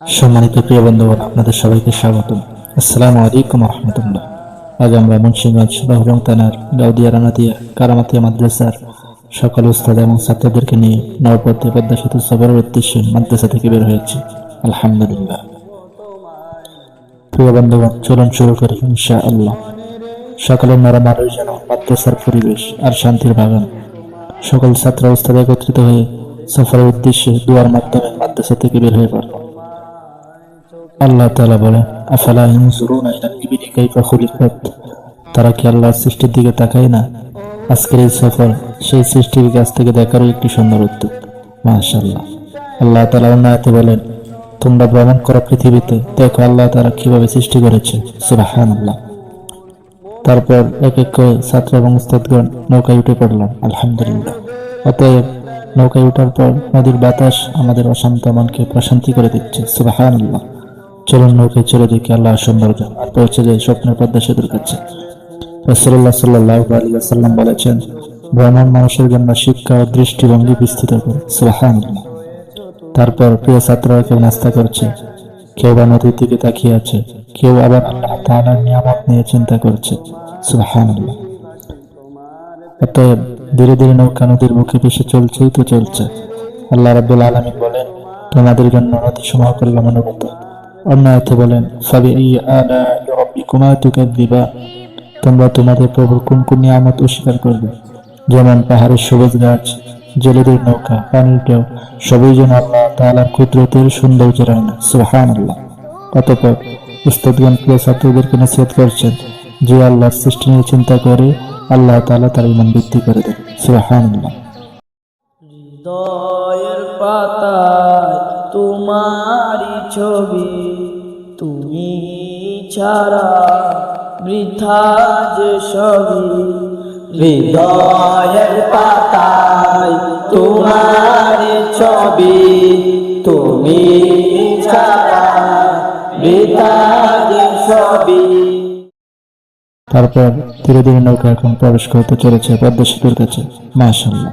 সম্মানিত প্রিয় বন্ধুগণ, আপনাদের সবাইকে স্বাগতম। আসসালামু আলাইকুম রহমতুল্লাহ। আজ আমরা মুন্সিগঞ্জ বহরং থানার গাউদিয়া রানাদিয়া কারামাতিয়া মাদ্রাসার সকল উস্তাদ এবং ছাত্রদেরকে নিয়ে নবপথে পদ্মা সেতু সফরের উদ্দেশ্যে মাদ্রাসা থেকে বের হয়েছি। আলহামদুলিল্লাহ। প্রিয় বন্ধুগণ, চলুন শুরু করি ইনশাআল্লাহ। সকালের নরম আলোয় যেন মাদ্রাসার পরিবেশ আর শান্তির বাগান। সকল ছাত্র উস্তাদ একত্রিত হয়ে সফরের উদ্দেশ্যে দুয়ার মাধ্যমে মাদ্রাসা থেকে বের হয়ে পড়ল। আল্লাহ তাআলা বলেন, আফালা ইয়ানজুরুনা ইলাল ইবিলি কাইফা খুলিকাত। তারা কি আল্লাহর সৃষ্টির দিকে তাকায় না? আজকের এই সফর সেই সৃষ্টির কাছ থেকে দেখারও একটি সুন্দর উদ্যোগ। মাশাআল্লাহ। আল্লাহ তাআলা অন্য আয়াতে বলেন, তোমরা ভ্রমণ করো পৃথিবীতে, দেখো আল্লাহ তাআলা কিভাবে সৃষ্টি করেছে। সুবহানাল্লাহ। তারপর এক এক করে ছাত্র এবং উস্তাদগণ নৌকায় উঠে পড়লাম। আলহামদুলিল্লাহ। অতএব নৌকায় ওঠার পর নদীর বাতাস আমাদের অশান্ত মনকে প্রশান্তি করে দিচ্ছে। সুবহানাল্লাহ। চলুন নৌকায় চলে দেখি আল্লাহর সৌন্দর্য আর পৌঁছে যায় স্বপ্নের পদ্মা সেতুর কাছে। রাসূলুল্লাহ সাল্লাল্লাহু আলাইহি ওয়াসাল্লাম বলেছেন, ভ্রমণ মানুষের জন্য শিক্ষা ও দৃষ্টিভঙ্গি বিস্তৃত করে। সুবহানাল্লাহ। তারপর প্রিয় ছাত্ররা কেউ নাস্তা করছে, কেউ বা নদীর দিকে তাকিয়ে আছে, কেউ আবার আল্লাহ তাআলার নিয়ামত নিয়ে চিন্তা করছে। সুবহানাল্লাহ। অতএব ধীরে ধীরে নৌকা নদীর মুখে ভেসে চলছেই তো চলছে। আল্লাহ রাব্বুল আলামিন বলেন, তোমাদের জন্য নদী সমূহ করলাম অনুগত। অন্য আয়াতে বলেন, ফাবিআইয়ি আলাই রাব্বিকুমা তুকাযযিবান। তোমরা তোমাদের প্রভুর কোন কোন নিয়ামত অস্বীকার করবে? যেমন পাহাড়ের সবুজ গাছ, জেলেদের নৌকা, পানির ঢেউ, সবই যেন আল্লাহ তাআলার কুদরতের সৌন্দর্যের আয়না। সুবহানাল্লাহ। অতঃপর উস্তাদগণ প্রিয় ছাত্রদেরকে নসিহত করছেন, যে আল্লাহর সৃষ্টি নিয়ে চিন্তা করে আল্লাহ তাআলা তার ঈমান বৃদ্ধি করে দেন। সুবহানাল্লাহ। হৃদয়ের পাতায় তোমারই ছবি, তুমি ছাড়া বৃথা যে সবই। হৃদয়ের পাতায় তোমারই ছবি, তুমি ছাড়া বৃথা যে সবই। তারপর ধীরে ধীরে নৌকা এখন প্রবেশ করতে চলেছে পদ্মা সেতুর কাছে। মাশাআল্লাহ।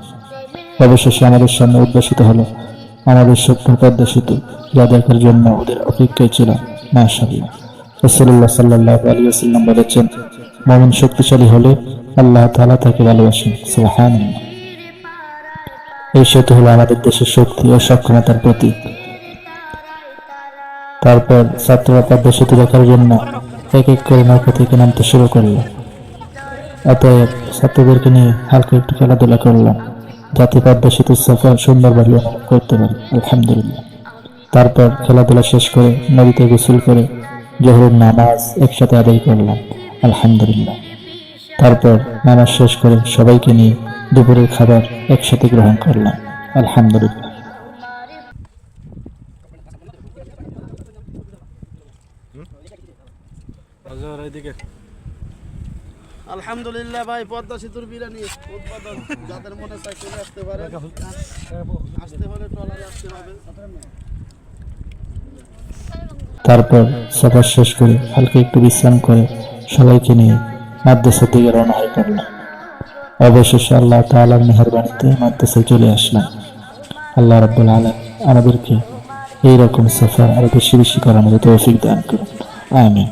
অবশেষে আমাদের সামনে উদ্ভাসিত হলো আমাদের স্বপ্নের পদ্মা সেতু, যা দেখার জন্য ওদের অপেক্ষায় ছিল। মাশাআল্লাহ। রাসূলুল্লাহ সাল্লাল্লাহু আলাইহি ওয়াসাল্লাম বলেছেন, মুমিন শক্তিশালী হলে আল্লাহ তাআলা তাকে ভালোবাসেন। সুবহানাল্লাহ। এই সেতু হলো আমাদের দেশের শক্তি ও সক্ষমতার প্রতীক। তারপর ছাত্ররা পদ্মা সেতু দেখার জন্য এক এক করে নৌকা থেকে নামতে শুরু করল। অতএব ছাত্রদেরকে নিয়ে হালকা একটু খেলাধুলা করলাম, যাতে পদ্মা সেতুর সফর সুন্দরভাবে অনুভব করতে পারি। আলহামদুলিল্লাহ। তারপর খেলাধুলা শেষ করে নদীতে গোসল করে জোহরের নামাজ একসাথে আদায় করলাম। আলহামদুলিল্লাহ। তারপর নামাজ শেষ করে সবাইকে নিয়ে দুপুরের খাবার একসাথে গ্রহণ করলাম। আলহামদুলিল্লাহ। আলহামদুলিল্লাহ ভাই, পদ্মা সেতুর বিরিয়ানি উৎপাদন যাদের মনে চাই চলে আসতে পারে। আসতে হলে ট্রলারে আসতে হবে। তারপর সফর শেষ করে হালকা একটু বিশ্রাম করে সবাইকে নিয়ে মাদ্রাসা থেকে রওনা হয়ে পড়লাম। অবশেষে আল্লাহ তাআলার মেহেরবানিতে মাদ্রাসায় চলে আসলাম। আল্লাহ রাব্বুল আলামিন আমাদেরকে এইরকম সফর আরো বেশি বেশি করার মতো তৌফিক দান করুন। আমিন।